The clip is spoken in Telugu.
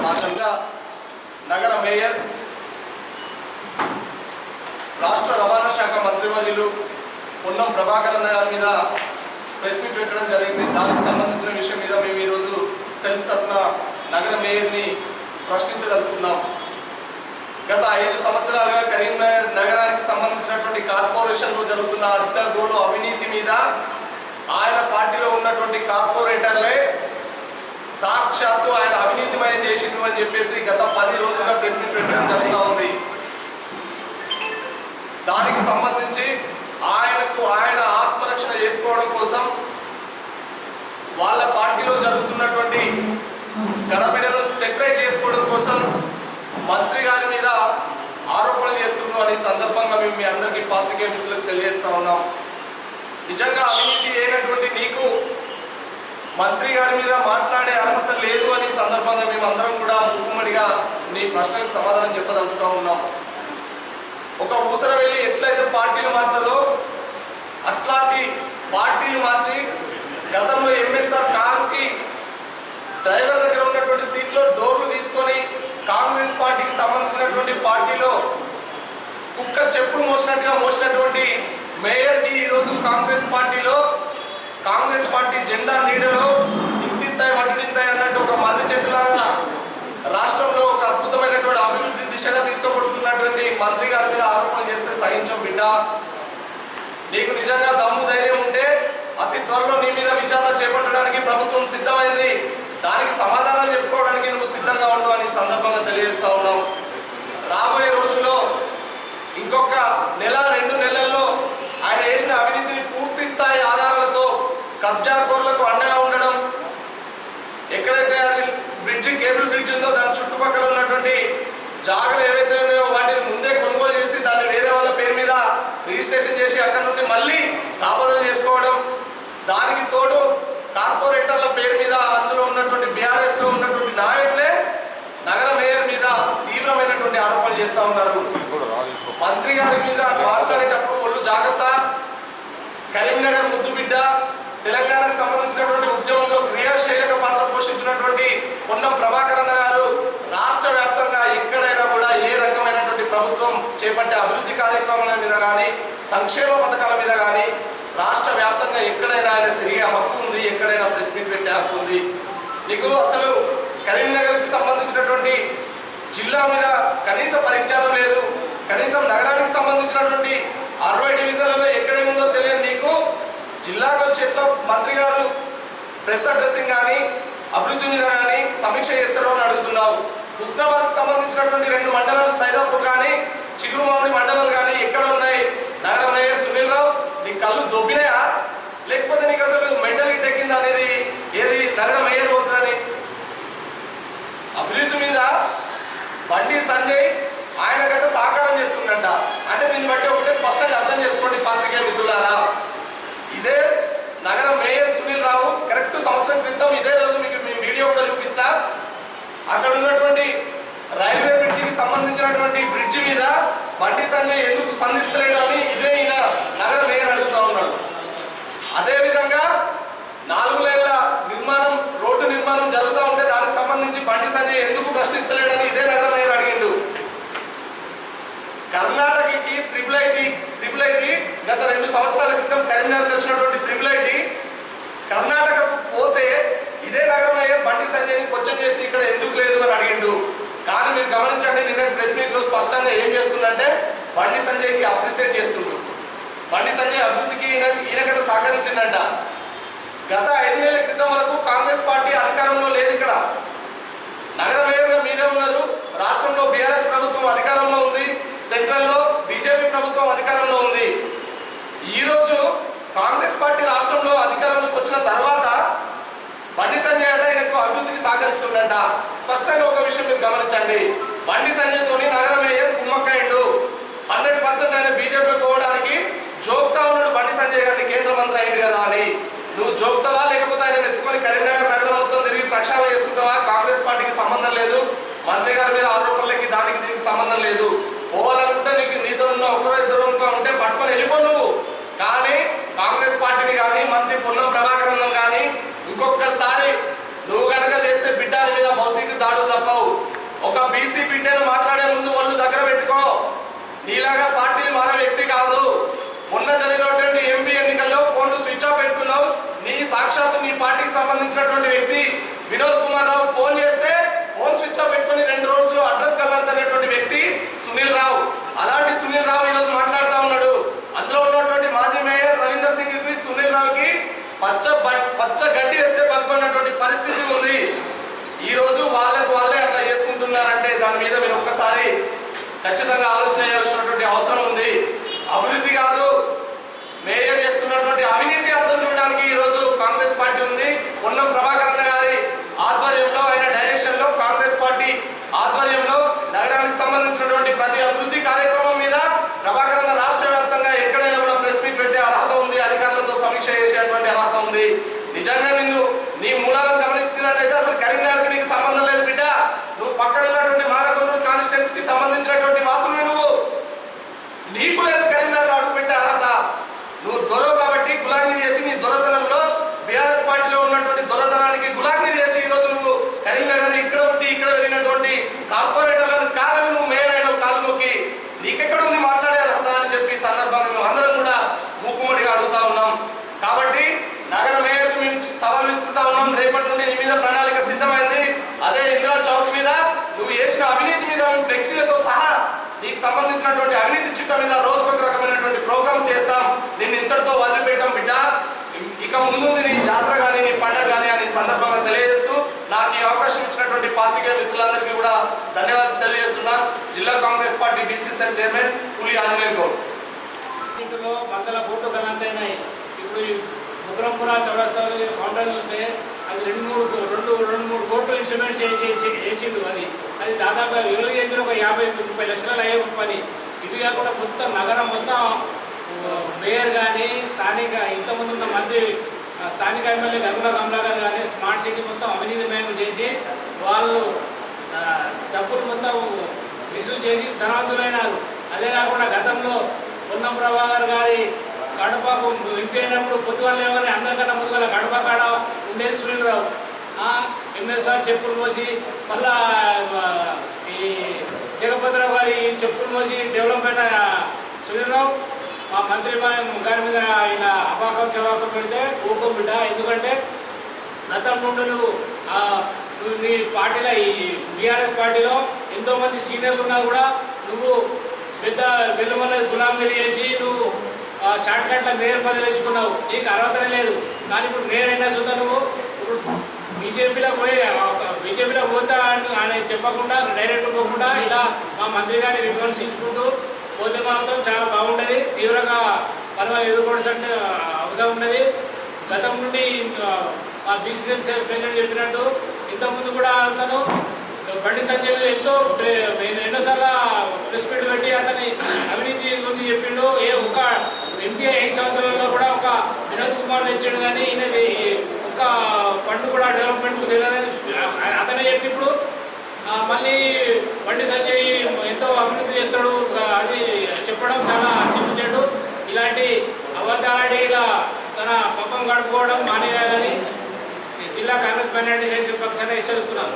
భాగంగా నగర మేయర్ రాష్ట్ర రవాణా శాఖ మంత్రివర్యులు పొన్నం ప్రభాకర్ గారి మీద ప్రెస్ మీట్ పెట్టడం జరిగింది. దానికి సంబంధించిన విషయం మీద మేము ఈరోజు సెల్ఫ్ తరఫున నగర మేయర్ని ప్రశ్నించదలుచుకున్నాం. గత 5 సంవత్సరాలుగా కరీంనగర్ నగరానికి సంబంధించినటువంటి కార్పొరేషన్లో జరుగుతున్న అడ్డగోలు అవినీతి మీద ఆయన పార్టీలో ఉన్నటువంటి కార్పొరేటర్లే సాక్షాత్తు ఆయన అవినీతిమయం చేసిండు అని చెప్పేసి గత 10 రోజులుగా ప్రెస్ మీట్ పెట్టడం జరుగుతూ ఉంది. దానికి సంబంధించి ఆయన ఆత్మరక్షణ చేసుకోవడం కోసం వాళ్ళ పార్టీలో జరుగుతున్నటువంటి గడబిడను సెటరేట్ చేసుకోవడం కోసం మంత్రి గారి మీద ఆరోపణలు చేస్తున్నారు అనే సందర్భంగా మేము మీ అందరికీ పాత్రికేయ మిత్రులకు తెలియజేస్తా ఉన్నాం. నిజంగా అవినీతి అయినటువంటి నీకు మంత్రి గారి మీద మాట్లాడే అర్హత లేదు అని సందర్భంగా మేము అందరం కూడా ముక్కుమ్మడిగా నీ ప్రశ్నలకు సమాధానం చెప్పదలుచుతా ఉన్నాం. ఒక ఊసర వెళ్ళి ఎట్లయితే పార్టీలు మారుతుందో అట్లాంటి పార్టీలు మార్చి గతంలో ఎంఎస్ఆర్ కారుకి డ్రైవర్ దగ్గర ఉన్నటువంటి సీట్లో డోర్లు తీసుకొని కాంగ్రెస్ పార్టీకి సంబంధించినటువంటి పార్టీలో కుక్క చెప్పులు మోసినటువంటి మేయర్కి ఈరోజు కాంగ్రెస్ పార్టీ జెండా నీడలో ఇంతింతాయి వడ్డింతాయి అన్నట్టు ఒక మర్రి చెట్టులాగా రాష్ట్రంలో ఒక అద్భుతమైనటువంటి అభివృద్ధి దిశగా తీసుకుపడుతున్నటువంటి మంత్రి గారి మీద ఆరోపణలు చేస్తే సహించం బిడ్డ. నీకు నిజంగా దమ్ము ధైర్యం ఉంటే అతి త్వరలో నీ మీద విచారణ చేపట్టడానికి ప్రభుత్వం సిద్ధమైంది. దానికి సమాధానాలు చెప్పుకోవడానికి నువ్వు సిద్ధంగా ఉండు అని సందర్భంగా తెలియజేస్తా ఉన్నాం. రాబోయే రోజుల్లో ఇంకొక 1-2 నెలల్లో ఆయన చేసిన అవినీతిని పూర్తి స్థాయి ఆధారాలతో కబ్జాకోర్లకు అండగా ఉండడం, ఎక్కడైతే అది కేబుల్ బ్రిడ్జ్ ఉందో దాని చుట్టుపక్కల ఉన్నటువంటి జాగలు ఏవైతే ఉన్నాయో వాటిని ముందే కొనుగోలు చేసి దాన్ని వేరే వాళ్ళ పేరు మీద రిజిస్ట్రేషన్ చేసి అక్కడ నుండి మళ్ళీ తాపదలు చేసుకోవడం, దానికి తోడు కార్పొరేటర్ల పేరు మీద అందులో ఉన్నటువంటి బీఆర్ఎస్ లో ఉన్నటువంటి నాయకులే నగర మేయర్ మీద తీవ్రమైనటువంటి ఆరోపణలు చేస్తూ ఉన్నారు. మంత్రి గారి మీద మాట్లాడేటప్పుడు ఒళ్ళు జాగ్రత్త. కరీంనగర్ ముద్దు బిడ్డ, తెలంగాణకు సంబంధించినటువంటి ఉద్యమంలో క్రియాశీలక పాత్ర పోషించినటువంటి పొన్నం ప్రభాకర్ గారు రాష్ట్ర వ్యాప్తంగా ఎక్కడైనా కూడా ఏ రకమైనటువంటి ప్రభుత్వం చేపట్టే అభివృద్ధి కార్యక్రమాల మీద కానీ సంక్షేమ పథకాల మీద కానీ రాష్ట్ర వ్యాప్తంగా ఎక్కడైనా ఆయన తిరిగే హక్కు ఉంది, ఎక్కడైనా ప్రెస్ మీట్ పెట్టే హక్కు ఉంది. నీకు అసలు కరీంనగర్కి సంబంధించినటువంటి జిల్లా మీద కనీస పరిజ్ఞానం లేదు. కనీసం నగరానికి సంబంధించినటువంటి 60 డివిజన్లలో ఎక్కడేముందో తెలియదు. నీకు జిల్లాకు వచ్చి ఎట్లా మంత్రి గారు ప్రెస్ అడ్రస్సింగ్ కానీ అభివృద్ధి మీద కానీ సమీక్ష చేస్తారో అని అడుగుతున్నావు. హుస్నాబాద్కి సంబంధించినటువంటి 2 మండలాలు సైదాపూర్ కానీ చిగురుమామిడి మండలాలు కానీ ఎక్కడ ఉన్నాయి? నగర మేయర్ సునీల్ రావు నీ కళ్ళు దొబ్బినాయా, లేకపోతే నీకు అసలు మెంటల్ హిట్ ఎక్కిందా అనేది ఏది నగర మేయర్ అవుతుందని? అభివృద్ధి మీద బండి సంజయ్ ఆయన గట్ట సహకారం చేస్తుందంట అంటే దీన్ని బట్టి ఒకటే స్పష్టంగా అర్థం చేసుకోండి పాత్రికేయ మిత్రులారా. ఇదే నగర మేయర్ సునీల్ రావు కరెక్ట్ సంవత్సరం క్రితం ఇదే రోజు మీకు మేము వీడియో కూడా చూపిస్తా. అక్కడ ఉన్నటువంటి రైల్వే బ్రిడ్జికి సంబంధించినటువంటి బ్రిడ్జి మీద బండి సంజయ్ ఎందుకు స్పందిస్తలేడు అని ఇదే ఈయన నగర మేయర్ అడుగుతూ ఉన్నాడు. అదేవిధంగా 4 లేన్ల రోడ్డు నిర్మాణం జరుగుతూ ఉంటే దానికి సంబంధించి బండి సంజయ్ ఎందుకు ప్రశ్నిస్తలేడని ఇదే నగర మేయర్ అడిగిండు. కర్ణాటకకి ట్రిపుల్ ఐటీ గత 2 సంవత్సరాల క్రితం కరీంనగర్కి వచ్చినటువంటి ట్రిపుల్ ఐటీ కర్ణాటకకు పోతే ఇదే నగర మేయర్ బండి సంజయ్ని క్వశ్చన్ చేసి ఇక్కడ ఎందుకు లేదు అని అడిగిండు. కానీ మీరు గమనించండి, నిన్న ప్రెస్ మీట్లో స్పష్టంగా ఏం చేస్తుందంటే బండి సంజయ్కి అప్రిషియేట్ చేస్తుండ్రు. బండి సంజయ్ అభివృద్ధికి ఈయనకట సహకరించిందంట. గత 5 నెలల క్రితం వరకు కాంగ్రెస్ పార్టీ అధికారంలో లేదు. ఇక్కడ నగర మేయర్గా మీరే ఉన్నారు. రాష్ట్రంలో బీఆర్ఎస్ ప్రభుత్వం అధికారంలో ఉంది, సెంట్రల్లో బీజేపీ ప్రభుత్వం అధికారంలో ఉంది. ఈరోజు కాంగ్రెస్ పార్టీ రాష్ట్రంలో అధికారంలోకి వచ్చిన తర్వాత బండి సంజయ్ అంటే ఆయనకు అభివృద్ధికి సహకరిస్తుందంట. స్పష్టంగా ఒక విషయం మీరు గమనించండి, బండి సంజయ్తోని నగర మేయర్ కుమ్మక్కయ్యండు. 100% ఆయన బీజేపీలో పోవడానికి జోక్తా ఉన్నాడు బండి సంజయ్ గారిని కేంద్ర మంత్రి అయింది కదా అని. నువ్వు జోక్తావా లేకపోతే ఆయన ఎత్తుకొని కరీంనగర్ నగరం మొత్తం తిరిగి ప్రక్షాళన చేసుకుంటావా? కాంగ్రెస్ పార్టీకి సంబంధం లేదు, మంత్రి గారి మీద ఆరోపణలకి దీనికి సంబంధం లేదు. పోవాలనుకుంటే నీతో ఉన్న 1-2 ఉంటే పట్టుకొని వెళ్ళిపో నువ్వు. కానీ కాంగ్రెస్ పార్టీని కానీ మంత్రి పొన్నం ప్రభాకర్ కానీ ఇంకొకసారి నువ్వు కనుక చేస్తే బిడ్డ మీద భౌతిక దాడులు తప్పవు. ఒక బీసీ బిడ్డను మాట్లాడే ముందు వాళ్ళు దగ్గర పెట్టుకో. నీలాగా పార్టీలు మారే వ్యక్తి కాదు. మొన్న జరిగినటువంటి ఎంపీ ఎన్నికల్లో ఫోన్లు స్విచ్ ఆఫ్ పెట్టుకున్నావు. నీ సాక్షాత్తు నీ పార్టీకి సంబంధించినటువంటి వ్యక్తి వినోద్ కుమార్ రావు ఫోన్ చేస్తే ఫోన్ స్విచ్ ఆఫ్ పెట్టుకుని 2 రోజులు అడ్రస్ కల్లంతనేటువంటి వ్యక్తి సునీల్ రావు. అలాంటి సునీల్ రావు ఈరోజు మాట్లాడుతూ ఉన్నాడు. అందులో ఉన్నటువంటి మాజీ మేయర్ రవీందర్ సింగ్ కి సునీల్ రావుకి పచ్చ గడ్డి వేస్తే పట్టుకున్నటువంటి పరిస్థితి ఉంది. ఈ రోజు వాళ్ళే అట్లా చేసుకుంటున్నారంటే దాని మీద మీరు ఒక్కసారి ఖచ్చితంగా ఆలోచన చేయాల్సినటువంటి అవసరం ఉంది. అభివృద్ధి కాదు, మేయర్ చేస్తున్నటువంటి అవినీతి అర్థం చూడడానికి ఈరోజు కాంగ్రెస్ పార్టీ ఉంది. పొన్నం ప్రభాకర్ అన్న గారి ఆధ్వర్యంలో, ఆయన డైరెక్షన్ లో కాంగ్రెస్ పార్టీ ఆధ్వర్యంలో నగరానికి సంబంధించినటువంటి ప్రతి అభివృద్ధి కార్యక్రమం మీద ప్రభాకర్ అన్న రాష్ట్ర వ్యాప్తంగా ఎక్కడైనా కూడా ప్రెస్ మీట్ పెట్టే అర్హత ఉంది, అధికారులతో సమీక్ష చేసేటువంటి అర్హత ఉంది. నిజంగా నీ మూలాలను గమనిస్తున్నట్టయితే అసలు కరీంనగర్కి నీకు సంబంధం లేదు బిడ్డ. నువ్వు పక్కన ఉన్నటువంటి మానకొండూరు కాన్స్టిట్యున్సీ కి సంబంధించినటువంటి వాసులు నీకు లేదు కరీంనగర్లో అడుగు పెట్టే అర్హత. నువ్వు దొరవ కాబట్టి గులాంగిరి చేసి నీ దొరతనంలో బీఆర్ఎస్ పార్టీలో ఉన్నటువంటి దొరతనానికి గులాంగిరి చేసి ఈరోజు నువ్వు కరీంనగర్ ఇక్కడ ఉండి ఇక్కడ వెళ్ళినటువంటి కార్పొరేటర్లను కాదని నువ్వు మేయర్ అయిన కాలు మొక్కి నీకెక్కడ ఉంది మాట్లాడే అర్హత అని చెప్పి సందర్భంగా మేము అందరం కూడా మూకుమ్మడిగా అడుగుతా ఉన్నాం. కాబట్టి నగర మేయర్కి మేము సవాల్ ఇస్తుతా ఉన్నాం. రేపటి నుండి నీ మీద ప్రణాళిక సిద్ధమైంది. అదే ఇందిరా చౌక్ మీద నువ్వు చేసిన అవినీతి మీద మేము ఫ్లెక్సీలతో సహా నీకు సంబంధించినటువంటి అవినీతి చిట్ట మీద రోజుకొక రకమైనటువంటి ప్రోగ్రామ్స్ చేస్తాం. నిన్ను ఇంతటితో వదిలిపెట్టాం బిడ్డ. ఇక ముందుంది నీ జాతర కానీ నీ పండుగ కానీ అని సందర్భంగా తెలియజేస్తూ నాకు ఈ అవకాశం ఇచ్చినటువంటి పాత్రికేయ మిత్రులందరికీ కూడా ధన్యవాదాలు తెలియజేస్తున్నా. జిల్లా కాంగ్రెస్ పార్టీ బీసీసీఎల్ చైర్మన్ పులి ఆంజనేయులు గౌడ్. ఇంట్లో వందల కోట్లు గల్లంతైనాయి. ఇప్పుడు ముగ్గురంపుర చౌరస్తాలో కౌంటర్ చూస్తే అది 2-3 కోట్లు ఇన్స్ట్రుమెంట్స్ చేసిండు. అది దాదాపు ఎవరికి చేసిన ఒక 50-30 లక్షలు అయ్యే పని. ఇవి కాకుండా మొత్తం నగరం మొత్తం మేయర్ కానీ స్థానిక ఇంతకుముందు ఉన్న మంత్రి స్థానిక ఎమ్మెల్యే గంగుల కమలా గారు కానీ స్మార్ట్ సిటీ మొత్తం అవినీతిమయం చేసి వాళ్ళు డబ్బులు మొత్తం మిస్యూజ్ చేసి ధనవంతులైనారు. అదే కాకుండా గతంలో పొన్నం ప్రభాకర్ గారి కడపకు ఎంపీ అయినప్పుడు పొద్దుగల లేవని అందరికన్నా ముందుగా కడప కాడ ఉండేది సునీల్ రావు. ఎంఎస్ఆర్ చెప్పులు మోసి మళ్ళా ఈ జగపతిరావు గారి చెప్పులు మోసి డెవలప్ అయిన సునీల్ రావు మా మంత్రి గారి మీద ఇలా అపాకం చవాకం పెడితే ఊకం బిడ్డ. ఎందుకంటే గతం నుండి నువ్వు నీ పార్టీలో ఈ బీఆర్ఎస్ పార్టీలో ఎంతోమంది సీనియర్లు ఉన్నా కూడా నువ్వు పెద్ద వెలుమల గులాంగిరి చేసి నువ్వు షార్ట్ కట్ల మేయర్ పదవి తెచ్చుకున్నావు. నీకు అర్హతనే లేదు. కానీ ఇప్పుడు మేయర్ అయినా చూద్దా నువ్వు ఇప్పుడు బీజేపీలో పోతా అని చెప్పకుండా డైరెక్ట్ పోకుండా ఇలా మా మంత్రి గారిని విమర్శించుకుంటూ పోతే మాత్రం చాలా బాగుండేది. తీవ్రంగా పర్వాలేదు ఎదుర్కోవాల్సిన అవసరం ఉన్నది. గతం నుండి మా బీసీసీఎల్ ప్రెసిడెంట్ చెప్పినట్టు ఇంతకుముందు కూడా అతను బండి సంజయ్ మీద ఎన్నోసార్లు ప్రెస్ మీట్ పెట్టి అతని అవినీతి గురించి చెప్పిండు. ఒక్క ఎంపీ 5 సంవత్సరాల్లో కూడా ఒక వినోద్ కుమార్ తెచ్చాడు కానీ ఈయన ఒక్క ఫండ్ కూడా డెవలప్మెంట్కు తెలియదని అతనే చెప్పి ఇప్పుడు మళ్ళీ బండి సంజయ్ ఎంతో అభివృద్ధి చేస్తాడు అది చెప్పడం చాలా ఆశించాడు. ఇలాంటి అబద్ధాలాడి ఇలా తన పక్కం గడుపుకోవడం మానేయాలని జిల్లా కాంగ్రెస్ మైనారిటీ పక్షాన్ని హెచ్చరిస్తున్నారు.